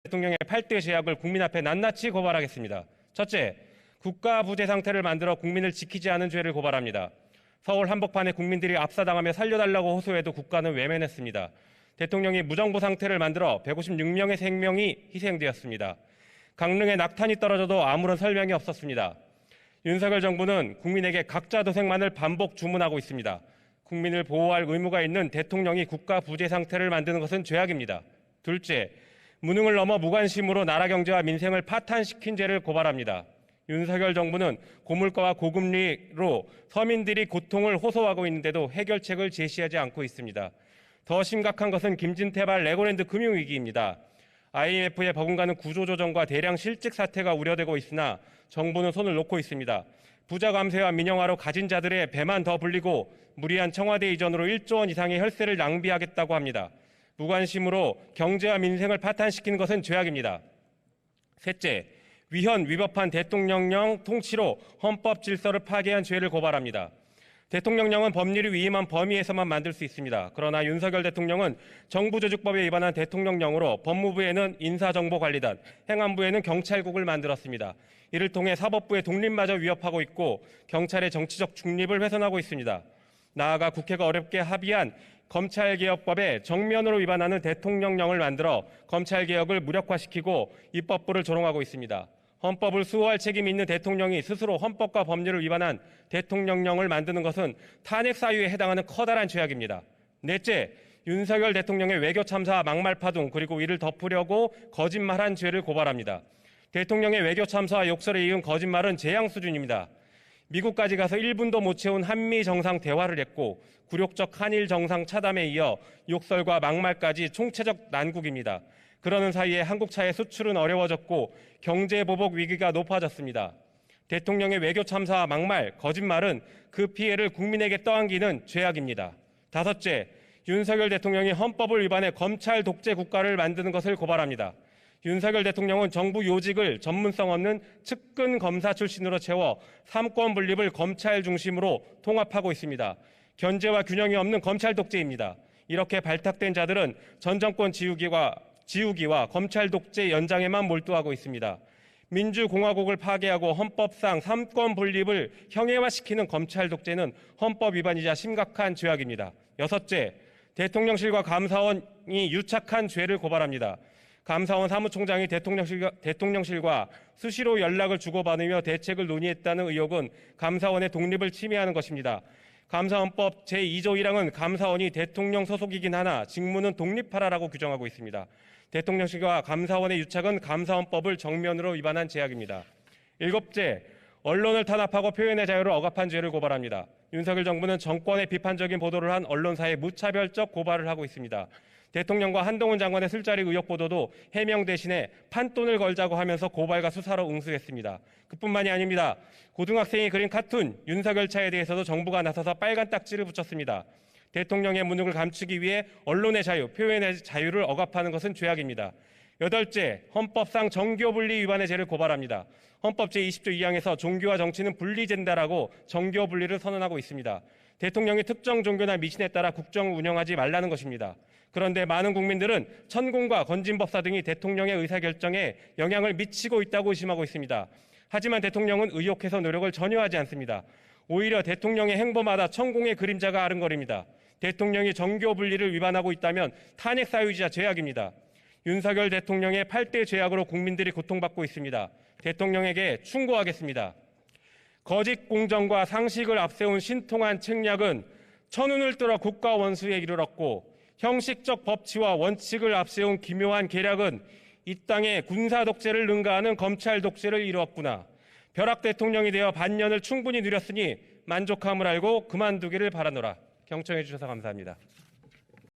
대통령의 8대 죄악을 국민 앞에 낱낱이 고발하겠습니다. 첫째, 국가 부재 상태를 만들어 국민을 지키지 않은 죄를 고발합니다. 서울 한복판에 국민들이 압사당하며 살려달라고 호소해도 국가는 외면했습니다. 대통령이 무정부 상태를 만들어 156명의 생명이 희생되었습니다. 강릉에 낙탄이 떨어져도 아무런 설명이 없었습니다. 윤석열 정부는 국민에게 각자 도생만을 반복 주문하고 있습니다. 국민을 보호할 의무가 있는 대통령이 국가 부재 상태를 만드는 것은 죄악입니다. 둘째, 무능을 넘어 무관심으로 나라 경제와 민생을 파탄시킨 죄를 고발합니다. 윤석열 정부는 고물가와 고금리로 서민들이 고통을 호소하고 있는데도 해결책을 제시하지 않고 있습니다. 더 심각한 것은 김진태발 레고랜드 금융위기입니다. IMF의 버금가는 구조조정과 대량 실직 사태가 우려되고 있으나 정부는 손을 놓고 있습니다. 부자 감세와 민영화로 가진 자들의 배만 더 불리고 무리한 청와대 이전으로 1조 원 이상의 혈세를 낭비하겠다고 합니다. 무관심으로 경제와 민생을 파탄시키는 것은 죄악입니다. 셋째, 위헌 위법한 대통령령 통치로 헌법 질서를 파괴한 죄를 고발합니다. 대통령령은 법률이 위임한 범위에서만 만들 수 있습니다. 그러나 윤석열 대통령은 정부조직법에 위반한 대통령령으로 법무부에는 인사정보관리단, 행안부에는 경찰국을 만들었습니다. 이를 통해 사법부의 독립마저 위협하고 있고 경찰의 정치적 중립을 훼손하고 있습니다. 나아가 국회가 어렵게 합의한 검찰개혁법에 정면으로 위반하는 대통령령을 만들어 검찰개혁을 무력화시키고 입법부를 조롱하고 있습니다. 헌법을 수호할 책임이 있는 대통령이 스스로 헌법과 법률을 위반한 대통령령을 만드는 것은 탄핵 사유에 해당하는 커다란 죄악입니다. 넷째, 윤석열 대통령의 외교 참사와 막말 파동 그리고 이를 덮으려고 거짓말한 죄를 고발합니다. 대통령의 외교 참사와 욕설에 이은 거짓말은 재앙 수준입니다. 미국까지 가서 1분도 못 채운 한미 정상 대화를 했고 굴욕적 한일 정상 차담에 이어 욕설과 막말까지 총체적 난국입니다. 그러는 사이에 한국차의 수출은 어려워졌고 경제 보복 위기가 높아졌습니다. 대통령의 외교 참사와 막말, 거짓말은 그 피해를 국민에게 떠안기는 죄악입니다. 다섯째, 윤석열 대통령이 헌법을 위반해 검찰 독재 국가를 만드는 것을 고발합니다. 윤석열 대통령은 정부 요직을 전문성 없는 측근 검사 출신으로 채워 삼권 분립을 검찰 중심으로 통합하고 있습니다. 견제와 균형이 없는 검찰 독재입니다. 이렇게 발탁된 자들은 전 정권 지우기와 검찰 독재 연장에만 몰두하고 있습니다. 민주공화국을 파괴하고 헌법상 삼권 분립을 형해화시키는 검찰 독재는 헌법 위반이자 심각한 죄악입니다. 여섯째, 대통령실과 감사원이 유착한 죄를 고발합니다. 감사원 사무총장이 대통령실과 수시로 연락을 주고받으며 대책을 논의했다는 의혹은 감사원의 독립을 침해하는 것입니다. 감사원법 제2조 1항은 감사원이 대통령 소속이긴 하나 직무는 독립하라라고 규정하고 있습니다. 대통령실과 감사원의 유착은 감사원법을 정면으로 위반한 죄악입니다. 일곱째, 언론을 탄압하고 표현의 자유를 억압한 죄를 고발합니다. 윤석열 정부는 정권의 비판적인 보도를 한 언론사에 무차별적 고발을 하고 있습니다. 대통령과 한동훈 장관의 술자리 의혹 보도도 해명 대신에 판돈을 걸자고 하면서 고발과 수사로 응수했습니다. 그뿐만이 아닙니다. 고등학생이 그린 카툰 윤석열 차에 대해서도 정부가 나서서 빨간 딱지를 붙였습니다. 대통령의 무능을 감추기 위해 언론의 자유, 표현의 자유를 억압하는 것은 죄악입니다. 여덟째, 헌법상 정교분리 위반의 죄를 고발합니다. 헌법 제20조 2항에서 종교와 정치는 분리된다라고 정교분리를 선언하고 있습니다. 대통령이 특정 종교나 미신에 따라 국정을 운영하지 말라는 것입니다. 그런데 많은 국민들은 천공과 건진법사 등이 대통령의 의사결정에 영향을 미치고 있다고 의심하고 있습니다. 하지만 대통령은 의혹해서 노력을 전혀 하지 않습니다. 오히려 대통령의 행보마다 천공의 그림자가 아른거립니다. 대통령이 정교 분리를 위반하고 있다면 탄핵 사유이자 죄악입니다. 윤석열 대통령의 8대 죄악으로 국민들이 고통받고 있습니다. 대통령에게 충고하겠습니다. 거짓 공정과 상식을 앞세운 신통한 책략은 천운을 뚫어 국가 원수에 이르렀고 형식적 법치와 원칙을 앞세운 기묘한 계략은 이 땅에 군사 독재를 능가하는 검찰 독재를 이루었구나. 벼락 대통령이 되어 반년을 충분히 누렸으니 만족함을 알고 그만두기를 바라노라. 경청해 주셔서 감사합니다.